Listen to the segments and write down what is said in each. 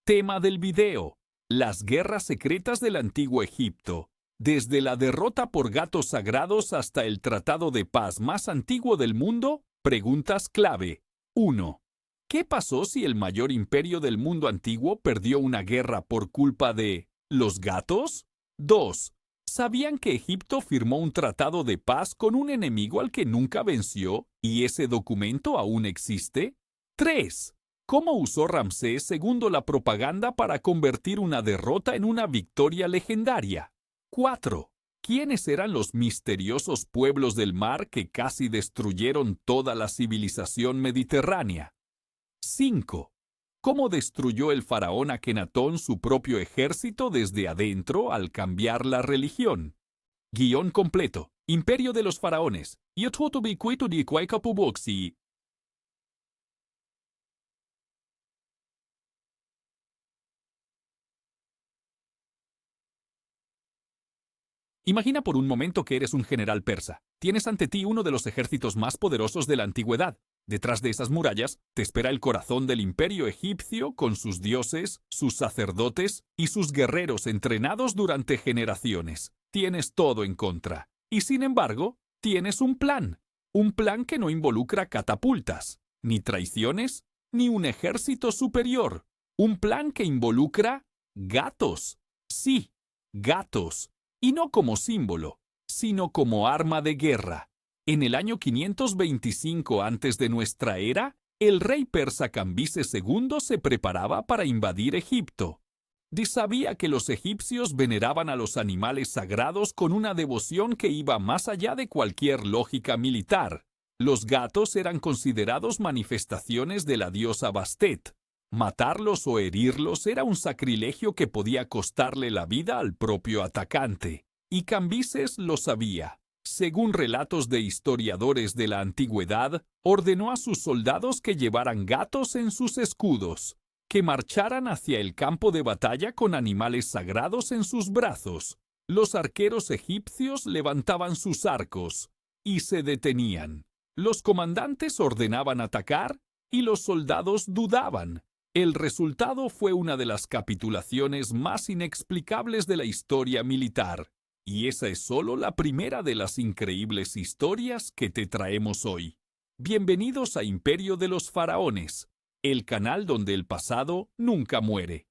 Tema del video: las guerras secretas del antiguo Egipto. Desde la derrota por gatos sagrados hasta el tratado de paz más antiguo del mundo, preguntas clave. 1. ¿Qué pasó si el mayor imperio del mundo antiguo perdió una guerra por culpa de los gatos? 2. ¿Sabían que Egipto firmó un tratado de paz con un enemigo al que nunca venció y ese documento aún existe? 3. ¿Cómo usó Ramsés II la propaganda para convertir una derrota en una victoria legendaria? 4. ¿Quiénes eran los misteriosos pueblos del mar que casi destruyeron toda la civilización mediterránea? 5. ¿Cómo destruyó el faraón Akenatón su propio ejército desde adentro al cambiar la religión? Guión completo. Imperio de los faraones. Imagina por un momento que eres un general persa. Tienes ante ti uno de los ejércitos más poderosos de la antigüedad. Detrás de esas murallas te espera el corazón del imperio egipcio con sus dioses, sus sacerdotes y sus guerreros entrenados durante generaciones. Tienes todo en contra. Y sin embargo, tienes un plan. Un plan que no involucra catapultas, ni traiciones, ni un ejército superior. Un plan que involucra gatos. Sí, gatos. Y no como símbolo, sino como arma de guerra. En el año 525 antes de nuestra era, el rey persa Cambises II se preparaba para invadir Egipto. Sabía que los egipcios veneraban a los animales sagrados con una devoción que iba más allá de cualquier lógica militar. Los gatos eran considerados manifestaciones de la diosa Bastet. Matarlos o herirlos era un sacrilegio que podía costarle la vida al propio atacante. Y Cambises lo sabía. Según relatos de historiadores de la antigüedad, ordenó a sus soldados que llevaran gatos en sus escudos, que marcharan hacia el campo de batalla con animales sagrados en sus brazos. Los arqueros egipcios levantaban sus arcos y se detenían. Los comandantes ordenaban atacar y los soldados dudaban. El resultado fue una de las capitulaciones más inexplicables de la historia militar. Y esa es solo la primera de las increíbles historias que te traemos hoy. Bienvenidos a Imperio de los Faraones, el canal donde el pasado nunca muere.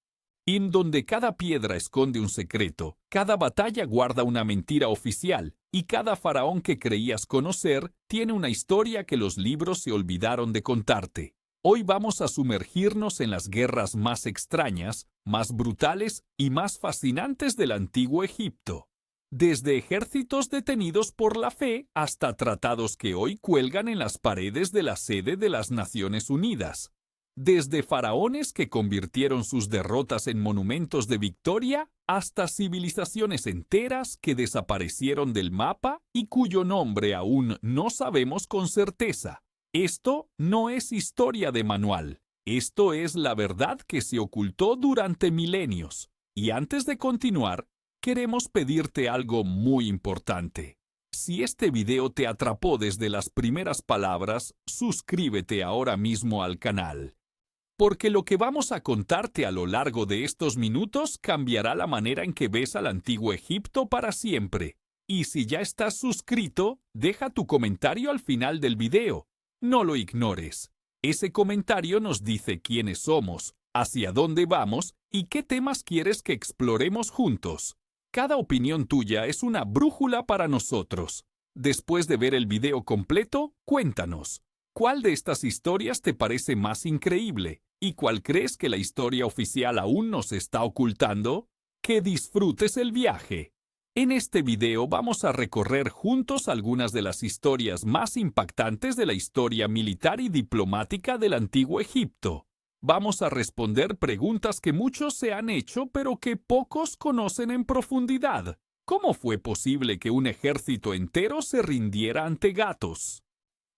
En donde cada piedra esconde un secreto, cada batalla guarda una mentira oficial, y cada faraón que creías conocer tiene una historia que los libros se olvidaron de contarte. Hoy vamos a sumergirnos en las guerras más extrañas, más brutales y más fascinantes del antiguo Egipto. Desde ejércitos detenidos por la fe hasta tratados que hoy cuelgan en las paredes de la sede de las Naciones Unidas. Desde faraones que convirtieron sus derrotas en monumentos de victoria hasta civilizaciones enteras que desaparecieron del mapa y cuyo nombre aún no sabemos con certeza. Esto no es historia de manual. Esto es la verdad que se ocultó durante milenios. Y antes de continuar, queremos pedirte algo muy importante. Si este video te atrapó desde las primeras palabras, suscríbete ahora mismo al canal. Porque lo que vamos a contarte a lo largo de estos minutos cambiará la manera en que ves al antiguo Egipto para siempre. Y si ya estás suscrito, deja tu comentario al final del video. No lo ignores. Ese comentario nos dice quiénes somos, hacia dónde vamos y qué temas quieres que exploremos juntos. Cada opinión tuya es una brújula para nosotros. Después de ver el video completo, cuéntanos, ¿cuál de estas historias te parece más increíble? ¿Y cuál crees que la historia oficial aún nos está ocultando? ¡Que disfrutes el viaje! En este video vamos a recorrer juntos algunas de las historias más impactantes de la historia militar y diplomática del antiguo Egipto. Vamos a responder preguntas que muchos se han hecho pero que pocos conocen en profundidad. ¿Cómo fue posible que un ejército entero se rindiera ante gatos?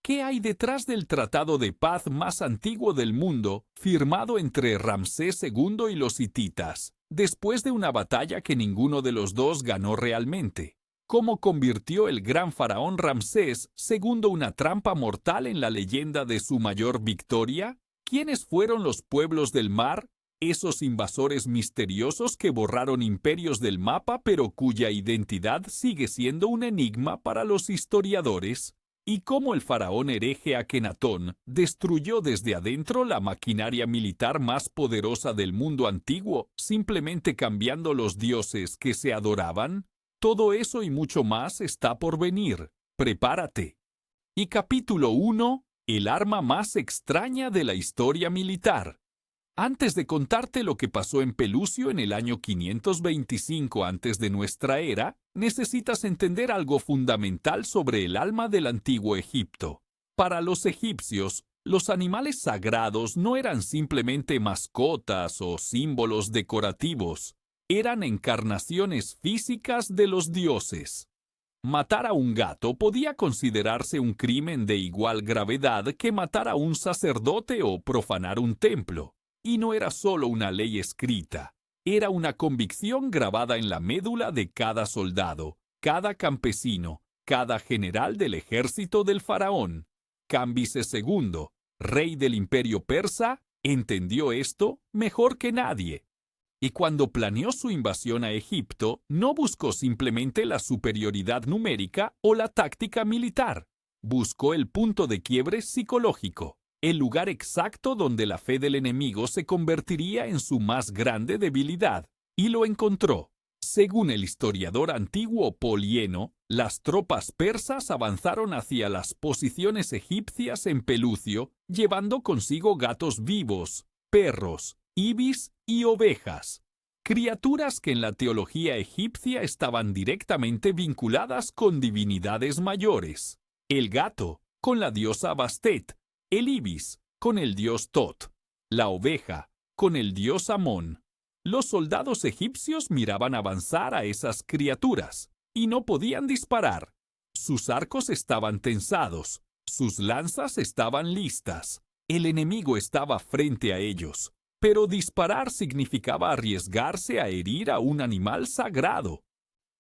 ¿Qué hay detrás del tratado de paz más antiguo del mundo, firmado entre Ramsés II y los hititas, después de una batalla que ninguno de los dos ganó realmente? ¿Cómo convirtió el gran faraón Ramsés II una trampa mortal en la leyenda de su mayor victoria? ¿Quiénes fueron los pueblos del mar? Esos invasores misteriosos que borraron imperios del mapa pero cuya identidad sigue siendo un enigma para los historiadores. Y cómo el faraón hereje Akenatón destruyó desde adentro la maquinaria militar más poderosa del mundo antiguo, simplemente cambiando los dioses que se adoraban. Todo eso y mucho más está por venir. Prepárate. Y capítulo 1. El arma más extraña de la historia militar. Antes de contarte lo que pasó en Pelucio en el año 525 antes de nuestra era, necesitas entender algo fundamental sobre el alma del antiguo Egipto. Para los egipcios, los animales sagrados no eran simplemente mascotas o símbolos decorativos, eran encarnaciones físicas de los dioses. Matar a un gato podía considerarse un crimen de igual gravedad que matar a un sacerdote o profanar un templo. Y no era solo una ley escrita, era una convicción grabada en la médula de cada soldado, cada campesino, cada general del ejército del faraón. Cambises II, rey del imperio persa, entendió esto mejor que nadie. Y cuando planeó su invasión a Egipto, no buscó simplemente la superioridad numérica o la táctica militar. Buscó el punto de quiebre psicológico, el lugar exacto donde la fe del enemigo se convertiría en su más grande debilidad, y lo encontró. Según el historiador antiguo Polieno, las tropas persas avanzaron hacia las posiciones egipcias en Pelucio, llevando consigo gatos vivos, perros, ibis y ovejas, criaturas que en la teología egipcia estaban directamente vinculadas con divinidades mayores. El gato, con la diosa Bastet, el ibis, con el dios Tot, la oveja, con el dios Amón. Los soldados egipcios miraban avanzar a esas criaturas, y no podían disparar. Sus arcos estaban tensados, sus lanzas estaban listas. El enemigo estaba frente a ellos, pero disparar significaba arriesgarse a herir a un animal sagrado.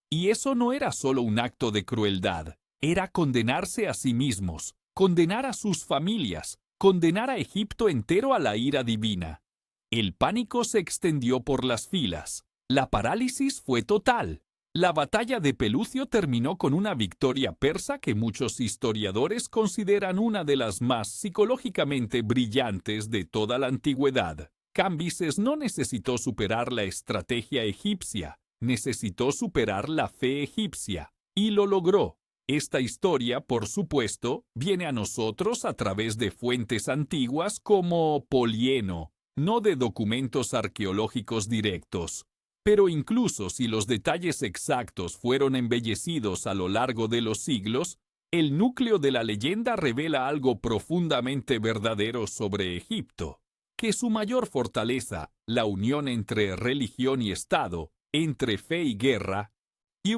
Y eso no era solo un acto de crueldad, era condenarse a sí mismos, condenar a sus familias, condenar a Egipto entero a la ira divina. El pánico se extendió por las filas. La parálisis fue total. La batalla de Pelucio terminó con una victoria persa que muchos historiadores consideran una de las más psicológicamente brillantes de toda la antigüedad. Cambises no necesitó superar la estrategia egipcia, necesitó superar la fe egipcia, y lo logró. Esta historia, por supuesto, viene a nosotros a través de fuentes antiguas como Polieno, no de documentos arqueológicos directos. Pero incluso si los detalles exactos fueron embellecidos a lo largo de los siglos, el núcleo de la leyenda revela algo profundamente verdadero sobre Egipto, que su mayor fortaleza, la unión entre religión y Estado, entre fe y guerra,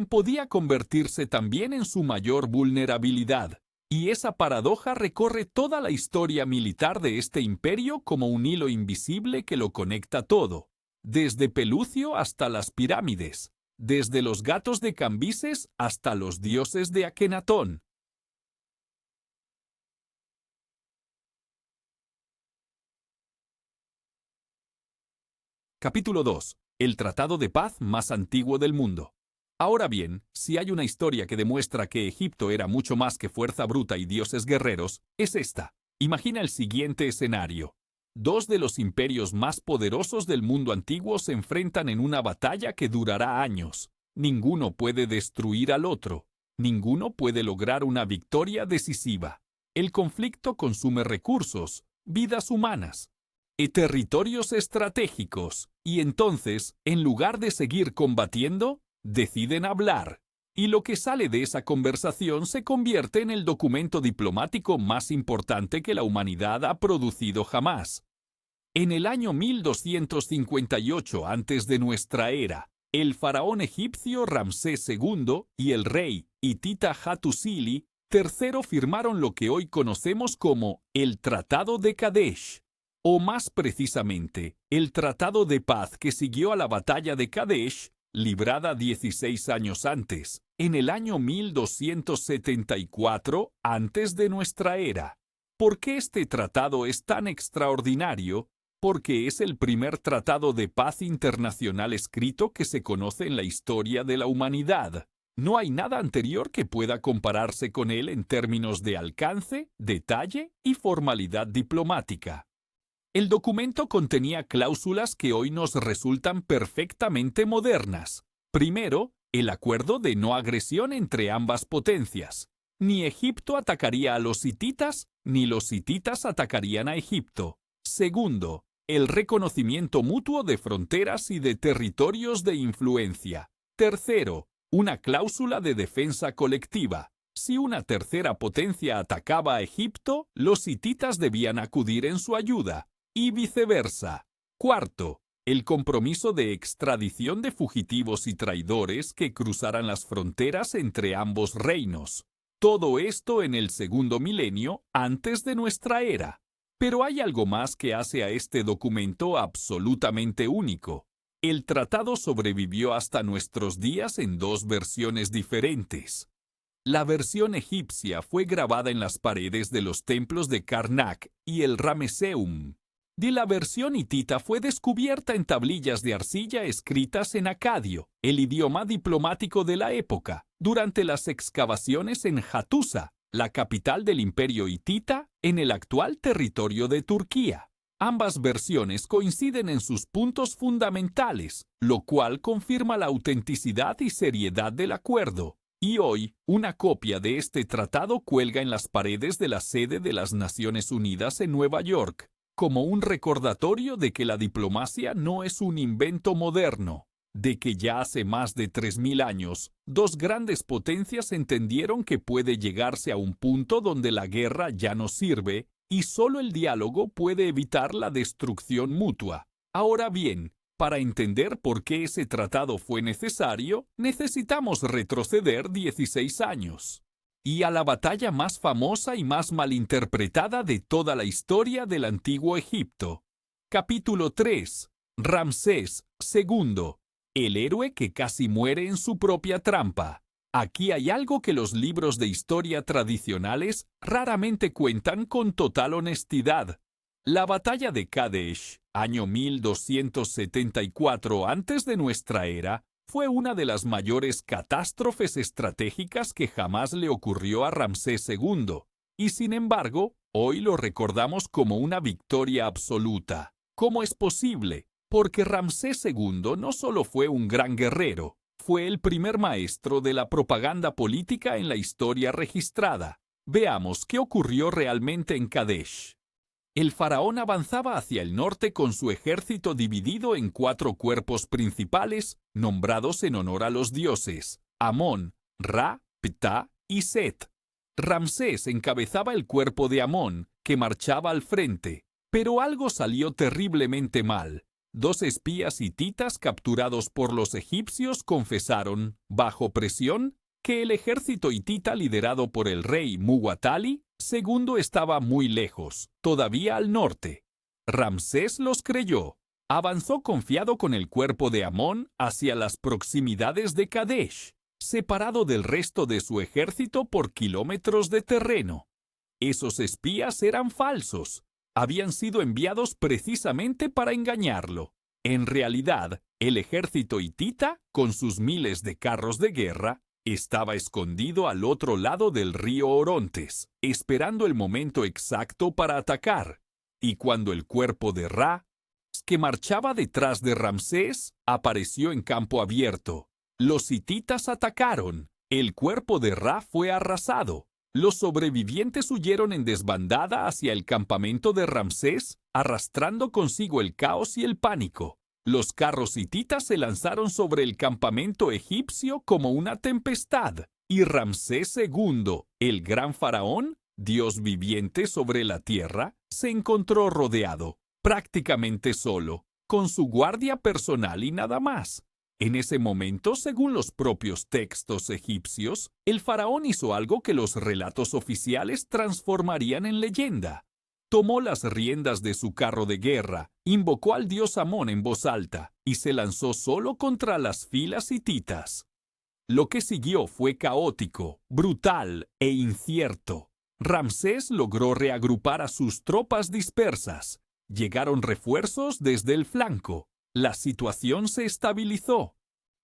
podía convertirse también en su mayor vulnerabilidad, y esa paradoja recorre toda la historia militar de este imperio como un hilo invisible que lo conecta todo, desde Pelucio hasta las pirámides, desde los gatos de Cambises hasta los dioses de Akenatón. Capítulo 2. El tratado de paz más antiguo del mundo. Ahora bien, si hay una historia que demuestra que Egipto era mucho más que fuerza bruta y dioses guerreros, es esta. Imagina el siguiente escenario. Dos de los imperios más poderosos del mundo antiguo se enfrentan en una batalla que durará años. Ninguno puede destruir al otro. Ninguno puede lograr una victoria decisiva. El conflicto consume recursos, vidas humanas y territorios estratégicos. Y entonces, en lugar de seguir combatiendo, deciden hablar, y lo que sale de esa conversación se convierte en el documento diplomático más importante que la humanidad ha producido jamás. En el año 1258 antes de nuestra era, el faraón egipcio Ramsés II y el rey hitita Hattusili III firmaron lo que hoy conocemos como el Tratado de Kadesh, o más precisamente, el tratado de paz que siguió a la batalla de Kadesh, librada 16 años antes, en el año 1274 antes de nuestra era. ¿Por qué este tratado es tan extraordinario? porque es el primer tratado de paz internacional escrito que se conoce en la historia de la humanidad. No hay nada anterior que pueda compararse con él en términos de alcance, detalle y formalidad diplomática. El documento contenía cláusulas que hoy nos resultan perfectamente modernas. Primero, el acuerdo de no agresión entre ambas potencias. Ni Egipto atacaría a los hititas, ni los hititas atacarían a Egipto. Segundo, el reconocimiento mutuo de fronteras y de territorios de influencia. Tercero, una cláusula de defensa colectiva. Si una tercera potencia atacaba a Egipto, los hititas debían acudir en su ayuda, y viceversa. Cuarto, el compromiso de extradición de fugitivos y traidores que cruzaran las fronteras entre ambos reinos. Todo esto en el segundo milenio antes de nuestra era. Pero hay algo más que hace a este documento absolutamente único. El tratado sobrevivió hasta nuestros días en dos versiones diferentes. La versión egipcia fue grabada en las paredes de los templos de Karnak y el Ramesseum. De la versión hitita fue descubierta en tablillas de arcilla escritas en acadio, el idioma diplomático de la época, durante las excavaciones en Hattusa, la capital del imperio hitita, en el actual territorio de Turquía. Ambas versiones coinciden en sus puntos fundamentales, lo cual confirma la autenticidad y seriedad del acuerdo. Y hoy, una copia de este tratado cuelga en las paredes de la sede de las Naciones Unidas en Nueva York, como un recordatorio de que la diplomacia no es un invento moderno, de que ya hace más de 3000 años, dos grandes potencias entendieron que puede llegarse a un punto donde la guerra ya no sirve y solo el diálogo puede evitar la destrucción mutua. Ahora bien, para entender por qué ese tratado fue necesario, necesitamos retroceder 16 años. Y a la batalla más famosa y más malinterpretada de toda la historia del antiguo Egipto. Capítulo 3. Ramsés II, el héroe que casi muere en su propia trampa. Aquí hay algo que los libros de historia tradicionales raramente cuentan con total honestidad. La batalla de Kadesh, año 1274 antes de nuestra era, fue una de las mayores catástrofes estratégicas que jamás le ocurrió a Ramsés II, y sin embargo, hoy lo recordamos como una victoria absoluta. ¿Cómo es posible? Porque Ramsés II no solo fue un gran guerrero, fue el primer maestro de la propaganda política en la historia registrada. Veamos qué ocurrió realmente en Kadesh. El faraón avanzaba hacia el norte con su ejército dividido en 4 cuerpos principales, nombrados en honor a los dioses, Amón, Ra, Ptah y Set. Ramsés encabezaba el cuerpo de Amón, que marchaba al frente, pero algo salió terriblemente mal. 2 espías hititas capturados por los egipcios confesaron, bajo presión, que el ejército hitita liderado por el rey Muwatalli II estaba muy lejos, todavía al norte. Ramsés los creyó. Avanzó confiado con el cuerpo de Amón hacia las proximidades de Kadesh, separado del resto de su ejército por kilómetros de terreno. Esos espías eran falsos. Habían sido enviados precisamente para engañarlo. En realidad, el ejército hitita, con sus miles de carros de guerra, estaba escondido al otro lado del río Orontes, esperando el momento exacto para atacar. Y cuando el cuerpo de Ra, que marchaba detrás de Ramsés, apareció en campo abierto, los hititas atacaron. El cuerpo de Ra fue arrasado. Los sobrevivientes huyeron en desbandada hacia el campamento de Ramsés, arrastrando consigo el caos y el pánico. Los carros hititas se lanzaron sobre el campamento egipcio como una tempestad, y Ramsés II, el gran faraón, Dios viviente sobre la tierra, se encontró rodeado, prácticamente solo, con su guardia personal y nada más. En ese momento, según los propios textos egipcios, el faraón hizo algo que los relatos oficiales transformarían en leyenda. Tomó las riendas de su carro de guerra, invocó al dios Amón en voz alta y se lanzó solo contra las filas hititas. Lo que siguió fue caótico, brutal e incierto. Ramsés logró reagrupar a sus tropas dispersas, Llegaron refuerzos desde el flanco. La situación se estabilizó.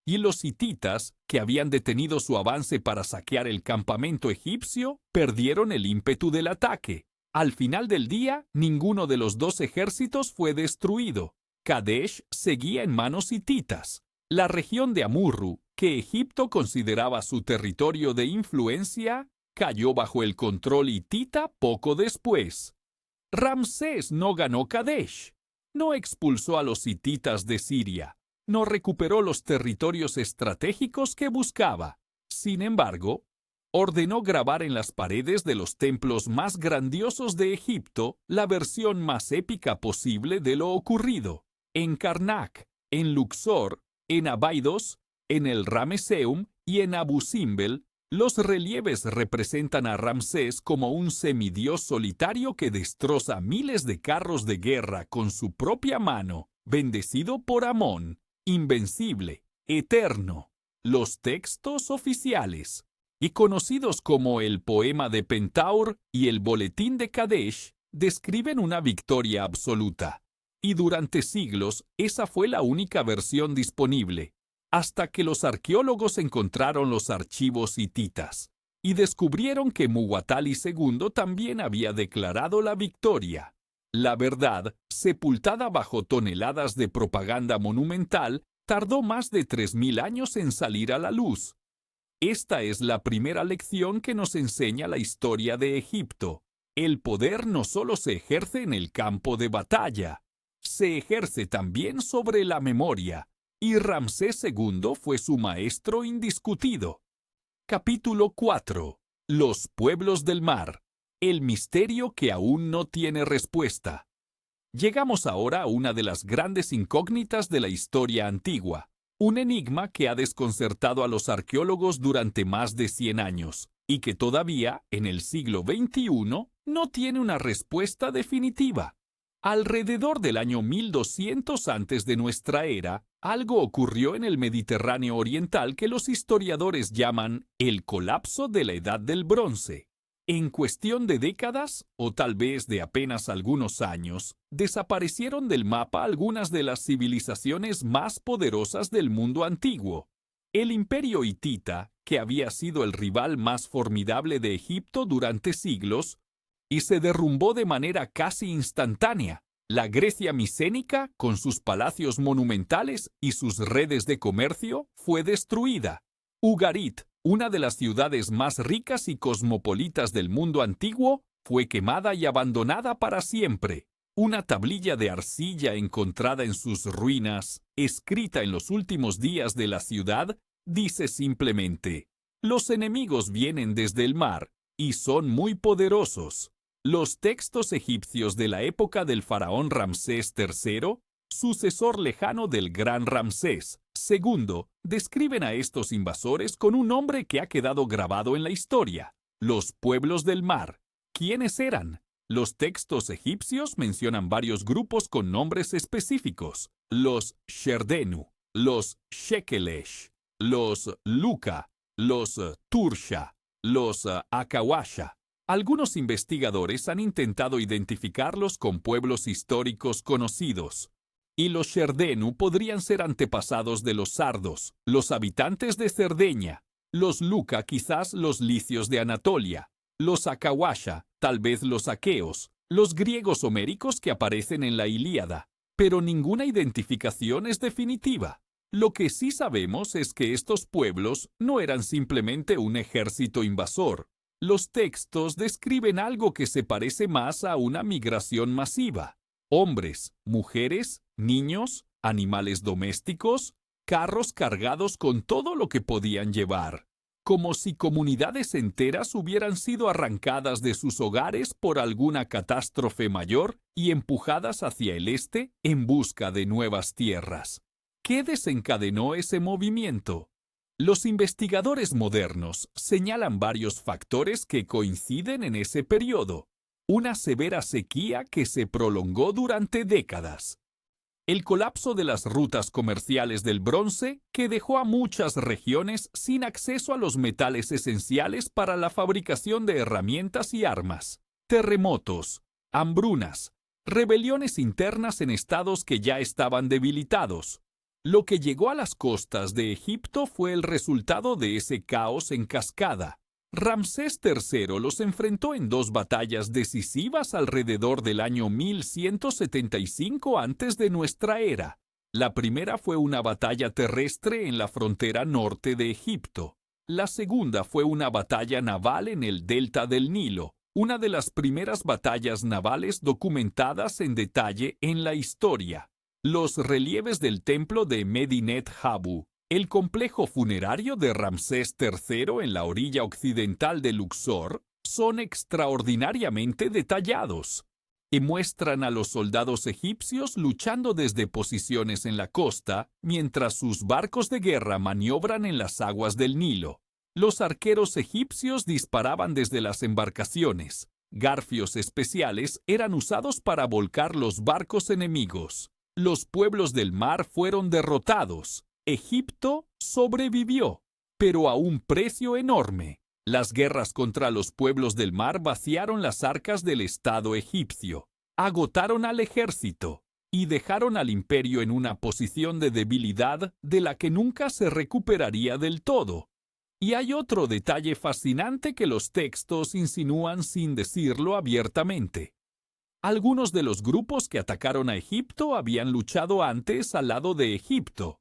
Y los hititas, que habían detenido su avance para saquear el campamento egipcio, perdieron el ímpetu del ataque. Al final del día, ninguno de los dos ejércitos fue destruido. Kadesh seguía en manos hititas. La región de Amurru, que Egipto consideraba su territorio de influencia, cayó bajo el control hitita poco después. Ramsés no ganó Kadesh, no expulsó a los hititas de Siria, no recuperó los territorios estratégicos que buscaba. Sin embargo, ordenó grabar en las paredes de los templos más grandiosos de Egipto la versión más épica posible de lo ocurrido. En Karnak, en Luxor, en Abydos, en el Ramesseum y en Abu Simbel, los relieves representan a Ramsés como un semidios solitario que destroza miles de carros de guerra con su propia mano, bendecido por Amón, invencible, eterno. Los textos oficiales, y conocidos como el Poema de Pentaur y el Boletín de Kadesh, describen una victoria absoluta. Y durante siglos esa fue la única versión disponible, hasta que los arqueólogos encontraron los archivos hititas y descubrieron que Muwatalli II también había declarado la victoria. La verdad, sepultada bajo toneladas de propaganda monumental, tardó más de 3000 años en salir a la luz. Esta es la primera lección que nos enseña la historia de Egipto. El poder no solo se ejerce en el campo de batalla, se ejerce también sobre la memoria. Y Ramsés II fue su maestro indiscutido. Capítulo 4. Los pueblos del mar. El misterio que aún no tiene respuesta. Llegamos ahora a una de las grandes incógnitas de la historia antigua, un enigma que ha desconcertado a los arqueólogos durante más de 100 años, y que todavía, en el siglo XXI, no tiene una respuesta definitiva. Alrededor del año 1200 antes de nuestra era, algo ocurrió en el Mediterráneo oriental que los historiadores llaman el colapso de la Edad del Bronce. En cuestión de décadas, o tal vez de apenas algunos años, desaparecieron del mapa algunas de las civilizaciones más poderosas del mundo antiguo. El imperio hitita, que había sido el rival más formidable de Egipto durante siglos, y se derrumbó de manera casi instantánea. La Grecia micénica, con sus palacios monumentales y sus redes de comercio, fue destruida. Ugarit, una de las ciudades más ricas y cosmopolitas del mundo antiguo, fue quemada y abandonada para siempre. Una tablilla de arcilla encontrada en sus ruinas, escrita en los últimos días de la ciudad, dice simplemente: «Los enemigos vienen desde el mar y son muy poderosos». Los textos egipcios de la época del faraón Ramsés III, sucesor lejano del gran Ramsés II, describen a estos invasores con un nombre que ha quedado grabado en la historia: los pueblos del mar. ¿Quiénes eran? Los textos egipcios mencionan varios grupos con nombres específicos: los Sherdenu, los Shekelesh, los Luka, los Tursha, los Akawasha. Algunos investigadores han intentado identificarlos con pueblos históricos conocidos, y los Sherdenu podrían ser antepasados de los sardos, los habitantes de Cerdeña, los Luka quizás los licios de Anatolia, los Akawasha tal vez los aqueos, los griegos homéricos que aparecen en la Ilíada, pero ninguna identificación es definitiva. Lo que sí sabemos es que estos pueblos no eran simplemente un ejército invasor. Los textos describen algo que se parece más a una migración masiva. Hombres, mujeres, niños, animales domésticos, carros cargados con todo lo que podían llevar. Como si comunidades enteras hubieran sido arrancadas de sus hogares por alguna catástrofe mayor y empujadas hacia el este en busca de nuevas tierras. ¿Qué desencadenó ese movimiento? Los investigadores modernos señalan varios factores que coinciden en ese periodo. Una severa sequía que se prolongó durante décadas. El colapso de las rutas comerciales del bronce, que dejó a muchas regiones sin acceso a los metales esenciales para la fabricación de herramientas y armas. Terremotos, hambrunas, rebeliones internas en estados que ya estaban debilitados. Lo que llegó a las costas de Egipto fue el resultado de ese caos en cascada. Ramsés III los enfrentó en dos batallas decisivas alrededor del año 1175 antes de nuestra era. La primera fue una batalla terrestre en la frontera norte de Egipto. La segunda fue una batalla naval en el delta del Nilo, una de las primeras batallas navales documentadas en detalle en la historia. Los relieves del templo de Medinet Habu, el complejo funerario de Ramsés III en la orilla occidental de Luxor, son extraordinariamente detallados y muestran a los soldados egipcios luchando desde posiciones en la costa, mientras sus barcos de guerra maniobran en las aguas del Nilo. Los arqueros egipcios disparaban desde las embarcaciones. Garfios especiales eran usados para volcar los barcos enemigos. Los pueblos del mar fueron derrotados. Egipto sobrevivió, pero a un precio enorme. Las guerras contra los pueblos del mar vaciaron las arcas del Estado egipcio, agotaron al ejército y dejaron al imperio en una posición de debilidad de la que nunca se recuperaría del todo. Y hay otro detalle fascinante que los textos insinúan sin decirlo abiertamente. Algunos de los grupos que atacaron a Egipto habían luchado antes al lado de Egipto.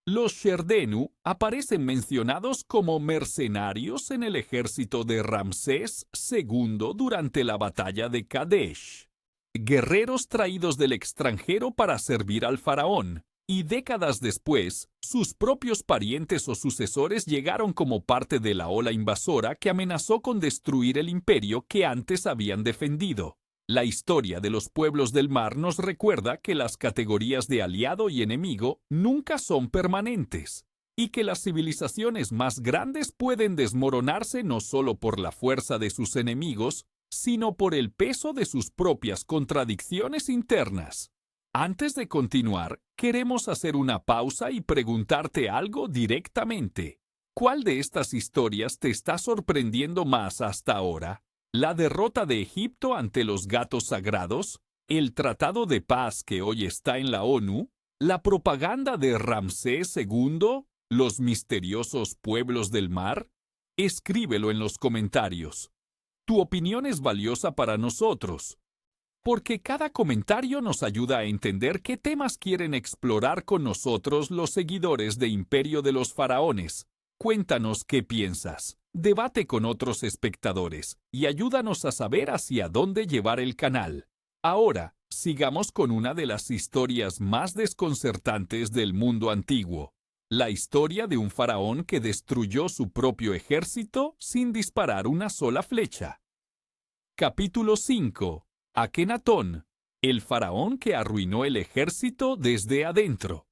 Los Sherdenu aparecen mencionados como mercenarios en el ejército de Ramsés II durante la batalla de Kadesh. Guerreros traídos del extranjero para servir al faraón, y décadas después, sus propios parientes o sucesores llegaron como parte de la ola invasora que amenazó con destruir el imperio que antes habían defendido. La historia de los pueblos del mar nos recuerda que las categorías de aliado y enemigo nunca son permanentes, y que las civilizaciones más grandes pueden desmoronarse no solo por la fuerza de sus enemigos, sino por el peso de sus propias contradicciones internas. Antes de continuar, queremos hacer una pausa y preguntarte algo directamente. ¿Cuál de estas historias te está sorprendiendo más hasta ahora? ¿La derrota de Egipto ante los gatos sagrados? ¿El tratado de paz que hoy está en la ONU? ¿La propaganda de Ramsés II? ¿Los misteriosos pueblos del mar? Escríbelo en los comentarios. Tu opinión es valiosa para nosotros, porque cada comentario nos ayuda a entender qué temas quieren explorar con nosotros los seguidores de Imperio de los Faraones. Cuéntanos qué piensas, debate con otros espectadores y ayúdanos a saber hacia dónde llevar el canal. Ahora, sigamos con una de las historias más desconcertantes del mundo antiguo. La historia de un faraón que destruyó su propio ejército sin disparar una sola flecha. Capítulo 5. Akenatón, el faraón que arruinó el ejército desde adentro.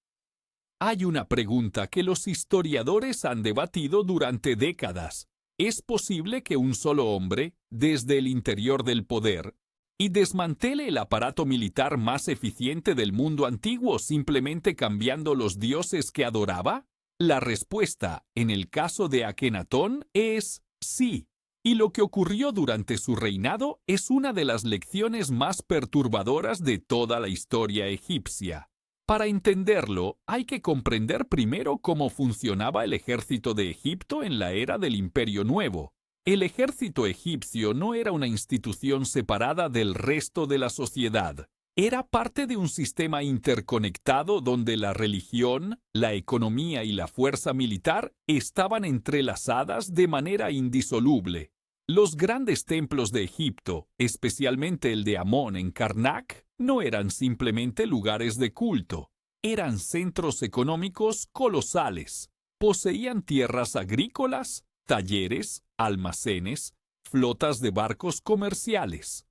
Hay una pregunta que los historiadores han debatido durante décadas. ¿Es posible que un solo hombre, desde el interior del poder, y desmantele el aparato militar más eficiente del mundo antiguo simplemente cambiando los dioses que adoraba? La respuesta, en el caso de Akenatón, es sí. Y lo que ocurrió durante su reinado es una de las lecciones más perturbadoras de toda la historia egipcia. Para entenderlo, hay que comprender primero cómo funcionaba el ejército de Egipto en la era del Imperio Nuevo. El ejército egipcio no era una institución separada del resto de la sociedad. Era parte de un sistema interconectado donde la religión, la economía y la fuerza militar estaban entrelazadas de manera indisoluble. Los grandes templos de Egipto, especialmente el de Amón en Karnak, no eran simplemente lugares de culto. Eran centros económicos colosales. Poseían tierras agrícolas, talleres, almacenes, flotas de barcos comerciales.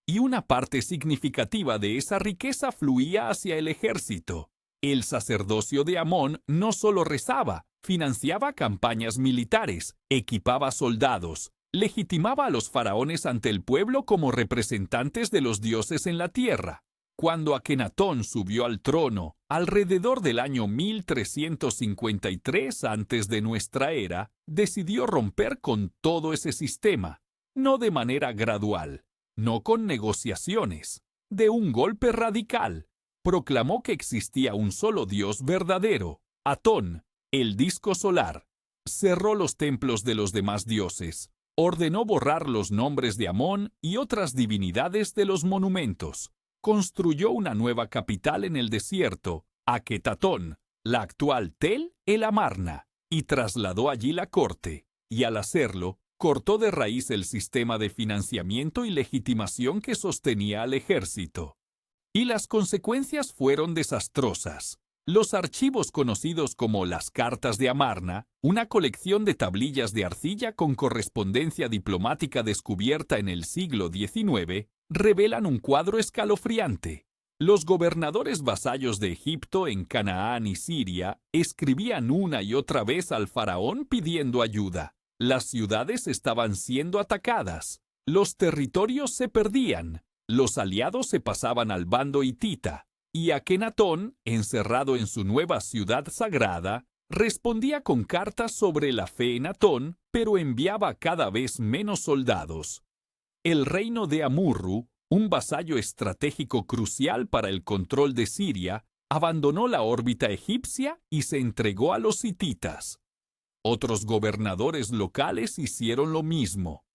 Y una parte significativa de esa riqueza fluía hacia el ejército. El sacerdocio de Amón no solo rezaba, financiaba campañas militares, equipaba soldados, legitimaba a los faraones ante el pueblo como representantes de los dioses en la tierra. Cuando Akenatón subió al trono, alrededor del año 1353 antes de nuestra era, decidió romper con todo ese sistema, no de manera gradual, no con negociaciones, de un golpe radical. Proclamó que existía un solo Dios verdadero, Atón, el disco solar. Cerró los templos de los demás dioses. Ordenó borrar los nombres de Amón y otras divinidades de los monumentos. Construyó una nueva capital en el desierto, Aquetatón, la actual Tel el Amarna, y trasladó allí la corte, y al hacerlo, cortó de raíz el sistema de financiamiento y legitimación que sostenía al ejército. Y las consecuencias fueron desastrosas. Los archivos conocidos como las Cartas de Amarna, una colección de tablillas de arcilla con correspondencia diplomática descubierta en el siglo XIX, revelan un cuadro escalofriante. Los gobernadores vasallos de Egipto en Canaán y Siria escribían una y otra vez al faraón pidiendo ayuda. Las ciudades estaban siendo atacadas. Los territorios se perdían. Los aliados se pasaban al bando hitita. Y Akenatón, encerrado en su nueva ciudad sagrada, respondía con cartas sobre la fe en Atón, pero enviaba cada vez menos soldados. El reino de Amurru, un vasallo estratégico crucial para el control de Siria, abandonó la órbita egipcia y se entregó a los hititas. Otros gobernadores locales hicieron lo mismo.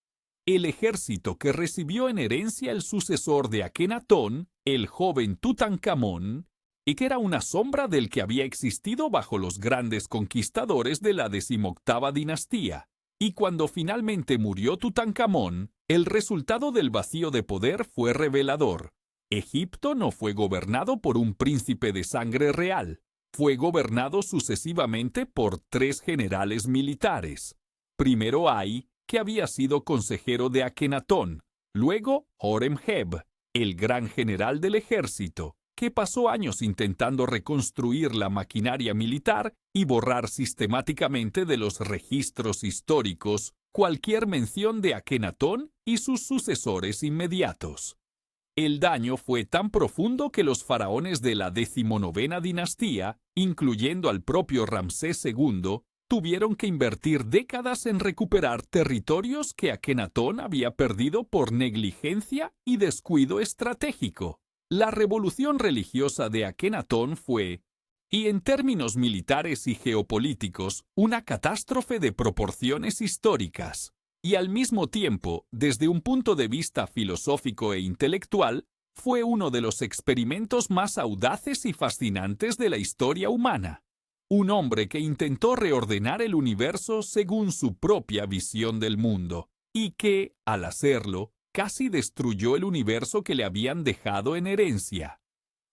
El ejército que recibió en herencia el sucesor de Akenatón, el joven Tutankamón, y que era una sombra del que había existido bajo los grandes conquistadores de la 18ª dinastía. Y cuando finalmente murió Tutankamón, el resultado del vacío de poder fue revelador. Egipto no fue gobernado por un príncipe de sangre real. Fue gobernado sucesivamente por 3 generales militares. Primero Ay, que había sido consejero de Akenatón. Luego Horemheb, el gran general del ejército, que pasó años intentando reconstruir la maquinaria militar y borrar sistemáticamente de los registros históricos cualquier mención de Akenatón y sus sucesores inmediatos. El daño fue tan profundo que los faraones de la 19ª dinastía, incluyendo al propio Ramsés II, tuvieron que invertir décadas en recuperar territorios que Akenatón había perdido por negligencia y descuido estratégico. La revolución religiosa de Akenatón fue, y en términos militares y geopolíticos, una catástrofe de proporciones históricas. Y al mismo tiempo, desde un punto de vista filosófico e intelectual, fue uno de los experimentos más audaces y fascinantes de la historia humana. Un hombre que intentó reordenar el universo según su propia visión del mundo, y que, al hacerlo, casi destruyó el universo que le habían dejado en herencia.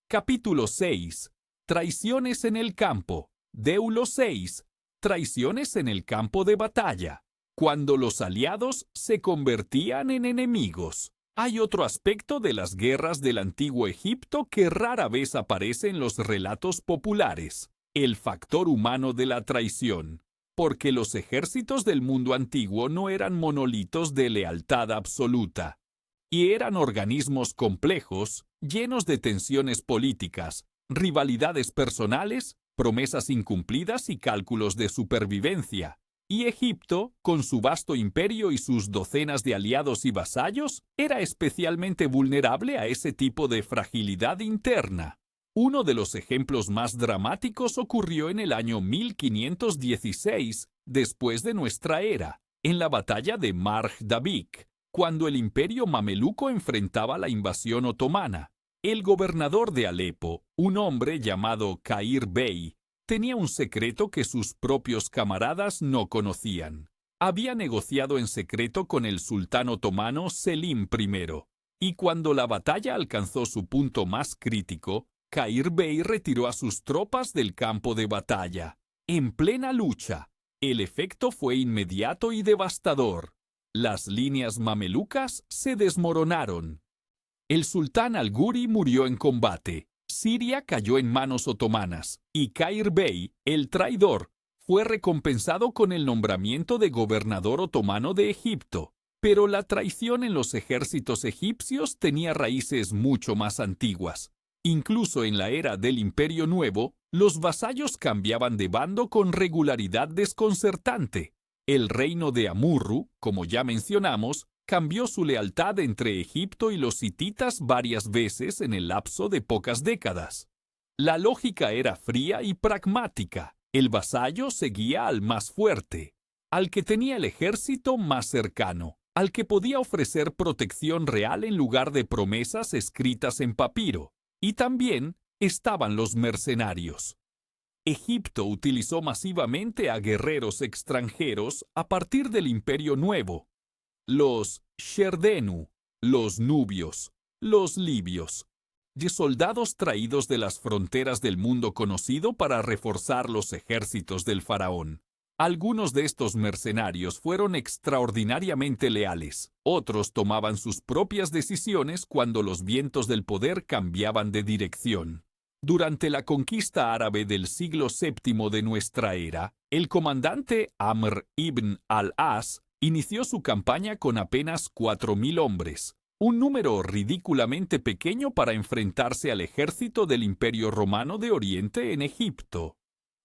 Capítulo 6. Traiciones en el campo. Deulo 6. Traiciones en el campo de batalla. Cuando los aliados se convertían en enemigos. Hay otro aspecto de las guerras del antiguo Egipto que rara vez aparece en los relatos populares: el factor humano de la traición. Porque los ejércitos del mundo antiguo no eran monolitos de lealtad absoluta, y eran organismos complejos, llenos de tensiones políticas, rivalidades personales, promesas incumplidas y cálculos de supervivencia. Y Egipto, con su vasto imperio y sus docenas de aliados y vasallos, era especialmente vulnerable a ese tipo de fragilidad interna. Uno de los ejemplos más dramáticos ocurrió en el año 1516, después de nuestra era, en la batalla de Marj Dabik, cuando el imperio mameluco enfrentaba la invasión otomana. El gobernador de Alepo, un hombre llamado Kair Bey, tenía un secreto que sus propios camaradas no conocían. Había negociado en secreto con el sultán otomano Selim I, y cuando la batalla alcanzó su punto más crítico, Kair Bey retiró a sus tropas del campo de batalla. En plena lucha, el efecto fue inmediato y devastador. Las líneas mamelucas se desmoronaron. El sultán Al-Ghuri murió en combate. Siria cayó en manos otomanas, y Kair Bey, el traidor, fue recompensado con el nombramiento de gobernador otomano de Egipto. Pero la traición en los ejércitos egipcios tenía raíces mucho más antiguas. Incluso en la era del Imperio Nuevo, los vasallos cambiaban de bando con regularidad desconcertante. El reino de Amurru, como ya mencionamos, cambió su lealtad entre Egipto y los hititas varias veces en el lapso de pocas décadas. La lógica era fría y pragmática. El vasallo seguía al más fuerte, al que tenía el ejército más cercano, al que podía ofrecer protección real en lugar de promesas escritas en papiro. Y también estaban los mercenarios. Egipto utilizó masivamente a guerreros extranjeros a partir del Imperio Nuevo. Los Sherdenu, los nubios, los libios, y soldados traídos de las fronteras del mundo conocido para reforzar los ejércitos del faraón. Algunos de estos mercenarios fueron extraordinariamente leales. Otros tomaban sus propias decisiones cuando los vientos del poder cambiaban de dirección. Durante la conquista árabe del siglo VII de nuestra era, el comandante Amr ibn al-As inició su campaña con apenas 4.000 hombres, un número ridículamente pequeño para enfrentarse al ejército del Imperio Romano de Oriente en Egipto.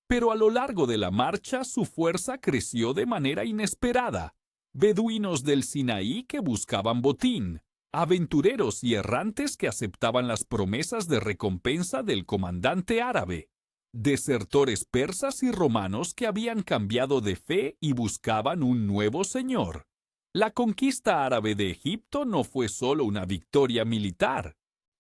Pero a lo largo de la marcha su fuerza creció de manera inesperada. Beduinos del Sinaí que buscaban botín, aventureros y errantes que aceptaban las promesas de recompensa del comandante árabe, desertores persas y romanos que habían cambiado de fe y buscaban un nuevo señor. La conquista árabe de Egipto no fue solo una victoria militar,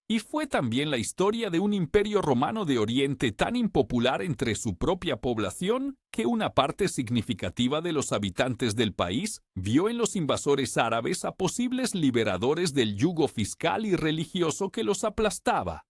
y fue también la historia de un imperio romano de Oriente tan impopular entre su propia población que una parte significativa de los habitantes del país vio en los invasores árabes a posibles liberadores del yugo fiscal y religioso que los aplastaba.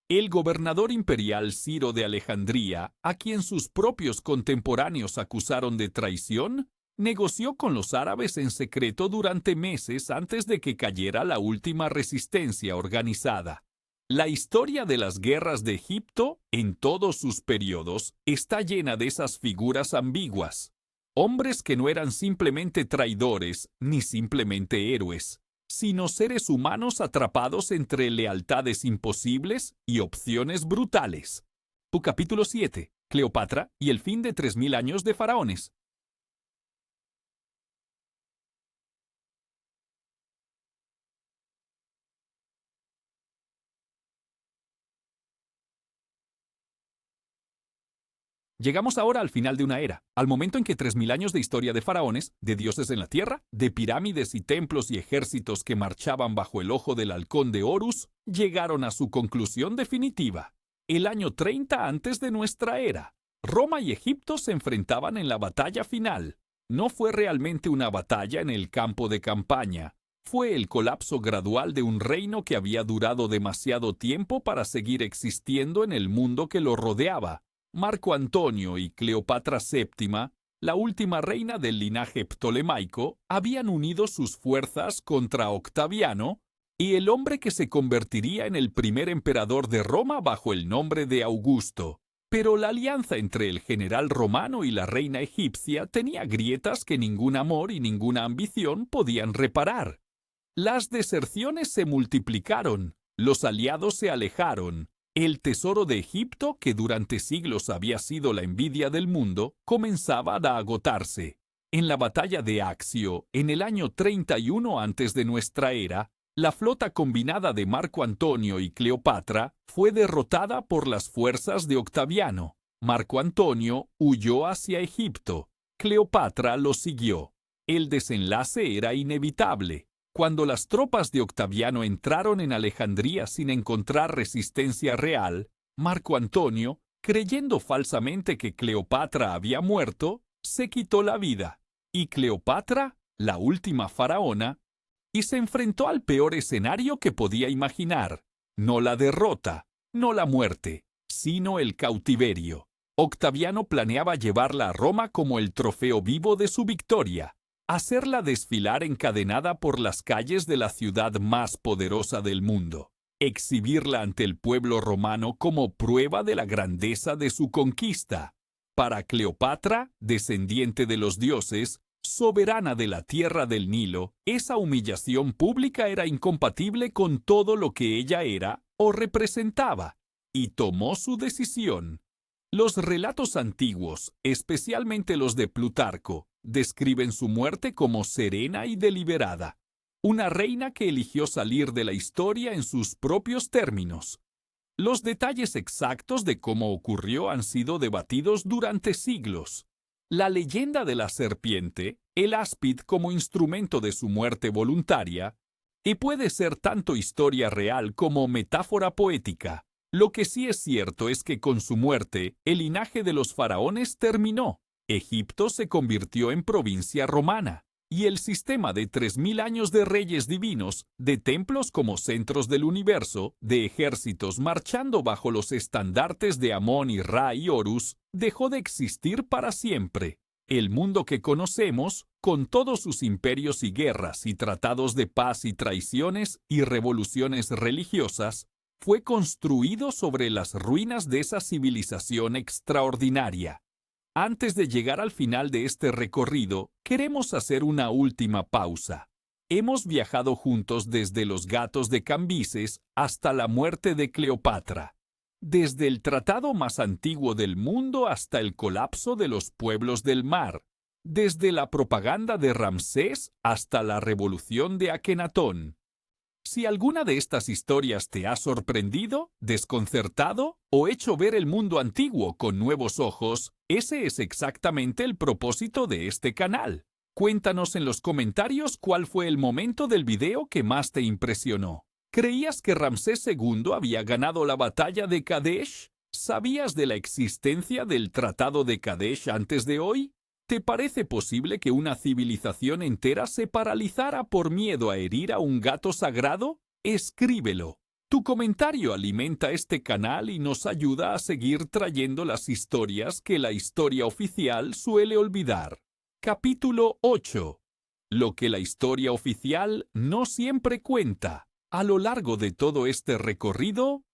El gobernador imperial Ciro de Alejandría, a quien sus propios contemporáneos acusaron de traición, negoció con los árabes en secreto durante meses antes de que cayera la última resistencia organizada. La historia de las guerras de Egipto, en todos sus periodos, está llena de esas figuras ambiguas. Hombres que no eran simplemente traidores ni simplemente héroes, sino seres humanos atrapados entre lealtades imposibles y opciones brutales. Capítulo 7. Cleopatra y el fin de 3.000 años de faraones. Llegamos ahora al final de una era, al momento en que 3.000 años de historia de faraones, de dioses en la tierra, de pirámides y templos y ejércitos que marchaban bajo el ojo del halcón de Horus, llegaron a su conclusión definitiva. El año 30 antes de nuestra era, Roma y Egipto se enfrentaban en la batalla final. No fue realmente una batalla en el campo de campaña. Fue el colapso gradual de un reino que había durado demasiado tiempo para seguir existiendo en el mundo que lo rodeaba. Marco Antonio y Cleopatra VII, la última reina del linaje ptolemaico, habían unido sus fuerzas contra Octaviano y el hombre que se convertiría en el primer emperador de Roma bajo el nombre de Augusto. Pero la alianza entre el general romano y la reina egipcia tenía grietas que ningún amor y ninguna ambición podían reparar. Las deserciones se multiplicaron, los aliados se alejaron. El tesoro de Egipto, que durante siglos había sido la envidia del mundo, comenzaba a agotarse. En la batalla de Accio, en el año 31 antes de nuestra era, la flota combinada de Marco Antonio y Cleopatra fue derrotada por las fuerzas de Octaviano. Marco Antonio huyó hacia Egipto. Cleopatra lo siguió. El desenlace era inevitable. Cuando las tropas de Octaviano entraron en Alejandría sin encontrar resistencia real, Marco Antonio, creyendo falsamente que Cleopatra había muerto, se quitó la vida. Y Cleopatra, la última faraona, y se enfrentó al peor escenario que podía imaginar. No la derrota, no la muerte, sino el cautiverio. Octaviano planeaba llevarla a Roma como el trofeo vivo de su victoria. Hacerla desfilar encadenada por las calles de la ciudad más poderosa del mundo, exhibirla ante el pueblo romano como prueba de la grandeza de su conquista. Para Cleopatra, descendiente de los dioses, soberana de la tierra del Nilo, esa humillación pública era incompatible con todo lo que ella era o representaba, y tomó su decisión. Los relatos antiguos, especialmente los de Plutarco, describen su muerte como serena y deliberada. una reina que eligió salir de la historia en sus propios términos. Los detalles exactos de cómo ocurrió han sido debatidos durante siglos. La leyenda de la serpiente, el áspid como instrumento de su muerte voluntaria, y puede ser tanto historia real como metáfora poética. Lo que sí es cierto es que con su muerte, el linaje de los faraones terminó. Egipto se convirtió en provincia romana, y el sistema de 3000 años de reyes divinos, de templos como centros del universo, de ejércitos marchando bajo los estandartes de Amón y Ra y Horus, dejó de existir para siempre. El mundo que conocemos, con todos sus imperios y guerras y tratados de paz y traiciones y revoluciones religiosas, fue construido sobre las ruinas de esa civilización extraordinaria. Antes de llegar al final de este recorrido, queremos hacer una última pausa. Hemos viajado juntos desde los gatos de Cambises hasta la muerte de Cleopatra, desde el tratado más antiguo del mundo hasta el colapso de los pueblos del mar, desde la propaganda de Ramsés hasta la revolución de Akenatón. Si alguna de estas historias te ha sorprendido, desconcertado o hecho ver el mundo antiguo con nuevos ojos, ese es exactamente el propósito de este canal. Cuéntanos en los comentarios cuál fue el momento del video que más te impresionó. ¿Creías que Ramsés II había ganado la batalla de Kadesh? ¿Sabías de la existencia del Tratado de Kadesh antes de hoy? ¿Te parece posible que una civilización entera se paralizara por miedo a herir a un gato sagrado? Escríbelo. Tu comentario alimenta este canal y nos ayuda a seguir trayendo las historias que la historia oficial suele olvidar. Capítulo 8. Lo que la historia oficial no siempre cuenta. A lo largo de todo este recorrido,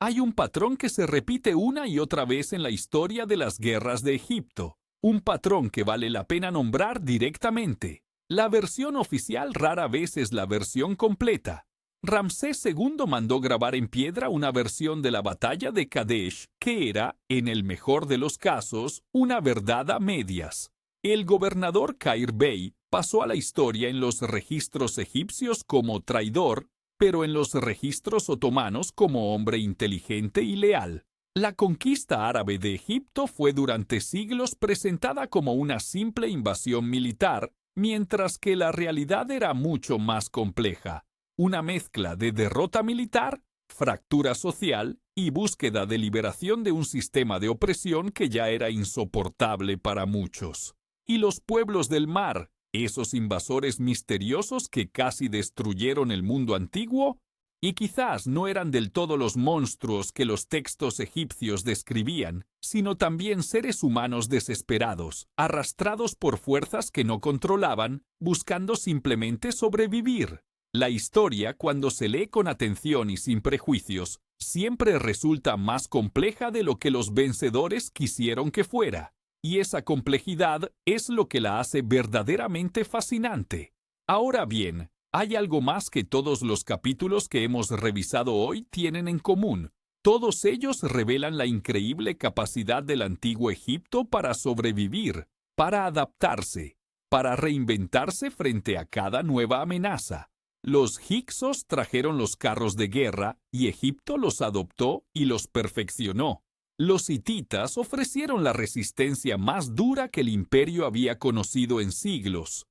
hay un patrón que se repite una y otra vez en la historia de las guerras de Egipto. Un patrón que vale la pena nombrar directamente. La versión oficial rara vez es la versión completa. Ramsés II mandó grabar en piedra una versión de la batalla de Kadesh, que era, en el mejor de los casos, una verdad a medias. El gobernador Kair Bey pasó a la historia en los registros egipcios como traidor, pero en los registros otomanos como hombre inteligente y leal. La conquista árabe de Egipto fue durante siglos presentada como una simple invasión militar, mientras que la realidad era mucho más compleja. Una mezcla de derrota militar, fractura social y búsqueda de liberación de un sistema de opresión que ya era insoportable para muchos. Y los pueblos del mar, esos invasores misteriosos que casi destruyeron el mundo antiguo, y quizás no eran del todo los monstruos que los textos egipcios describían, sino también seres humanos desesperados, arrastrados por fuerzas que no controlaban, buscando simplemente sobrevivir. La historia, cuando se lee con atención y sin prejuicios, siempre resulta más compleja de lo que los vencedores quisieron que fuera, y esa complejidad es lo que la hace verdaderamente fascinante. Ahora bien, hay algo más que todos los capítulos que hemos revisado hoy tienen en común. Todos ellos revelan la increíble capacidad del antiguo Egipto para sobrevivir, para adaptarse, para reinventarse frente a cada nueva amenaza. Los hicsos trajeron los carros de guerra y Egipto los adoptó y los perfeccionó. Los hititas ofrecieron la resistencia más dura que el imperio había conocido en siglos.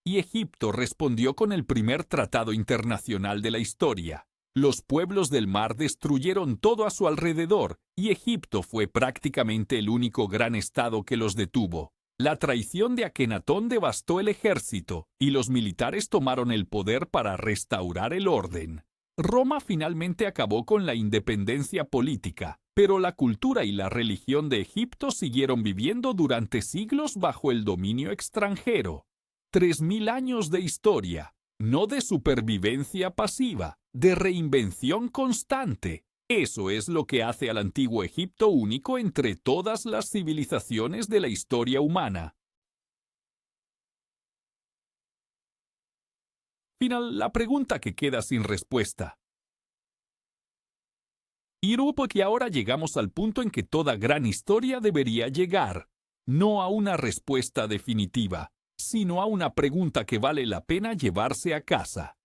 Y Egipto respondió con el primer tratado internacional de la historia. Los pueblos del mar destruyeron todo a su alrededor, y Egipto fue prácticamente el único gran estado que los detuvo. La traición de Akenatón devastó el ejército, y los militares tomaron el poder para restaurar el orden. Roma finalmente acabó con la independencia política, pero la cultura y la religión de Egipto siguieron viviendo durante siglos bajo el dominio extranjero. 3000 años de historia, no de supervivencia pasiva, de reinvención constante. Eso es lo que hace al antiguo Egipto único entre todas las civilizaciones de la historia humana. Final, la pregunta que queda sin respuesta. Y porque ahora llegamos al punto en que toda gran historia debería llegar, no a una respuesta definitiva, sino a una pregunta que vale la pena llevarse a casa.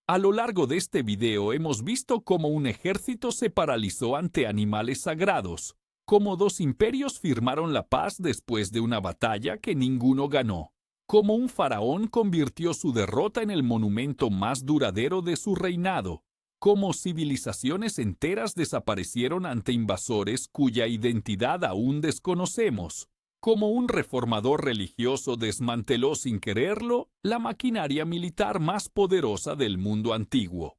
A lo largo de este video hemos visto cómo un ejército se paralizó ante animales sagrados, cómo dos imperios firmaron la paz después de una batalla que ninguno ganó, cómo un faraón convirtió su derrota en el monumento más duradero de su reinado, cómo civilizaciones enteras desaparecieron ante invasores cuya identidad aún desconocemos, cómo un reformador religioso desmanteló sin quererlo la maquinaria militar más poderosa del mundo antiguo,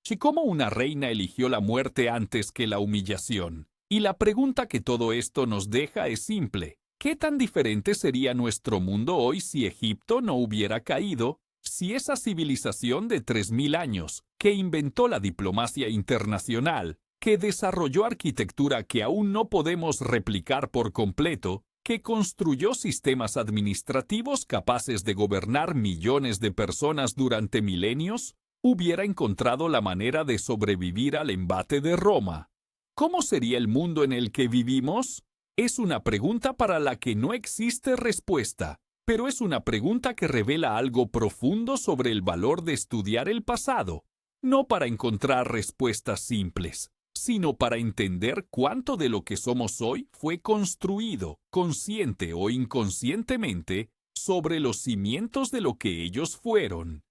y cómo una reina eligió la muerte antes que la humillación. Y la pregunta que todo esto nos deja es simple. ¿Qué tan diferente sería nuestro mundo hoy si Egipto no hubiera caído? Si esa civilización de 3000 años, que inventó la diplomacia internacional, que desarrolló arquitectura que aún no podemos replicar por completo, que construyó sistemas administrativos capaces de gobernar millones de personas durante milenios, hubiera encontrado la manera de sobrevivir al embate de Roma? ¿Cómo sería el mundo en el que vivimos? Es una pregunta para la que no existe respuesta, pero es una pregunta que revela algo profundo sobre el valor de estudiar el pasado, no para encontrar respuestas simples, sino para entender cuánto de lo que somos hoy fue construido, consciente o inconscientemente, sobre los cimientos de lo que ellos fueron.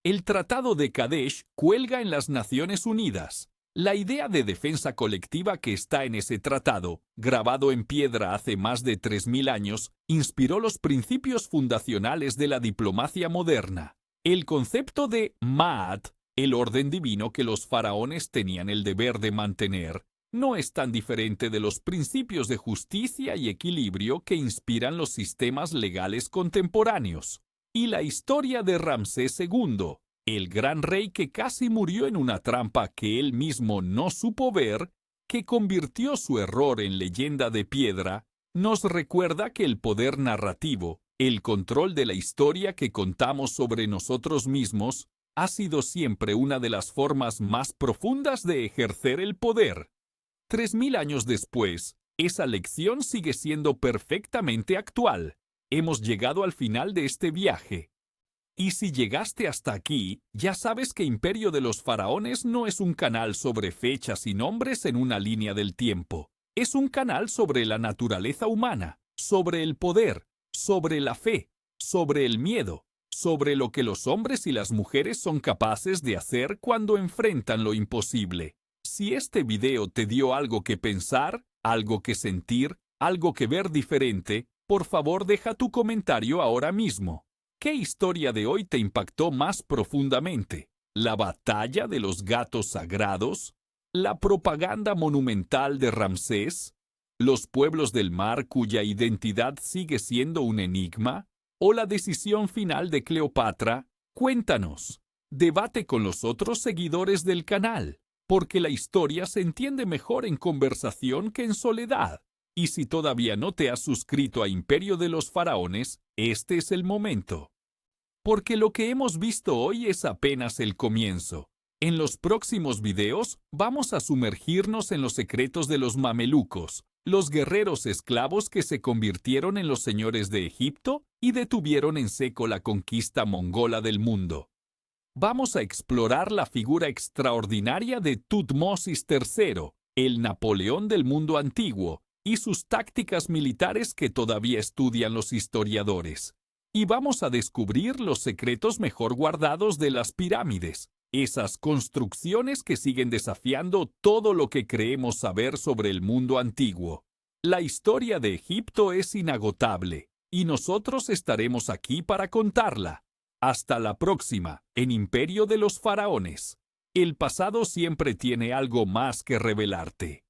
El Tratado de Kadesh cuelga en las Naciones Unidas. La idea de defensa colectiva que está en ese tratado, grabado en piedra hace más de 3000 años, inspiró los principios fundacionales de la diplomacia moderna. El concepto de Ma'at, el orden divino que los faraones tenían el deber de mantener, no es tan diferente de los principios de justicia y equilibrio que inspiran los sistemas legales contemporáneos. Y la historia de Ramsés II, el gran rey que casi murió en una trampa que él mismo no supo ver, que convirtió su error en leyenda de piedra, nos recuerda que el poder narrativo, el control de la historia que contamos sobre nosotros mismos, ha sido siempre una de las formas más profundas de ejercer el poder. 3000 años después, esa lección sigue siendo perfectamente actual. Hemos llegado al final de este viaje. Y si llegaste hasta aquí, ya sabes que Imperio de los Faraones no es un canal sobre fechas y nombres en una línea del tiempo. Es un canal sobre la naturaleza humana, sobre el poder, sobre la fe, sobre el miedo, sobre lo que los hombres y las mujeres son capaces de hacer cuando enfrentan lo imposible. Si este video te dio algo que pensar, algo que sentir, algo que ver diferente, por favor deja tu comentario ahora mismo. ¿Qué historia de hoy te impactó más profundamente? ¿La batalla de los gatos sagrados? ¿La propaganda monumental de Ramsés? ¿Los pueblos del mar cuya identidad sigue siendo un enigma? ¿O la decisión final de Cleopatra? Cuéntanos. Debate con los otros seguidores del canal, porque la historia se entiende mejor en conversación que en soledad. Y si todavía no te has suscrito a Imperio de los Faraones, este es el momento. Porque lo que hemos visto hoy es apenas el comienzo. En los próximos videos vamos a sumergirnos en los secretos de los mamelucos, los guerreros esclavos que se convirtieron en los señores de Egipto y detuvieron en seco la conquista mongola del mundo. Vamos a explorar la figura extraordinaria de Tutmosis III, el Napoleón del mundo antiguo, y sus tácticas militares que todavía estudian los historiadores. Y vamos a descubrir los secretos mejor guardados de las pirámides, esas construcciones que siguen desafiando todo lo que creemos saber sobre el mundo antiguo. La historia de Egipto es inagotable, y nosotros estaremos aquí para contarla. Hasta la próxima, en Imperio de los Faraones. El pasado siempre tiene algo más que revelarte.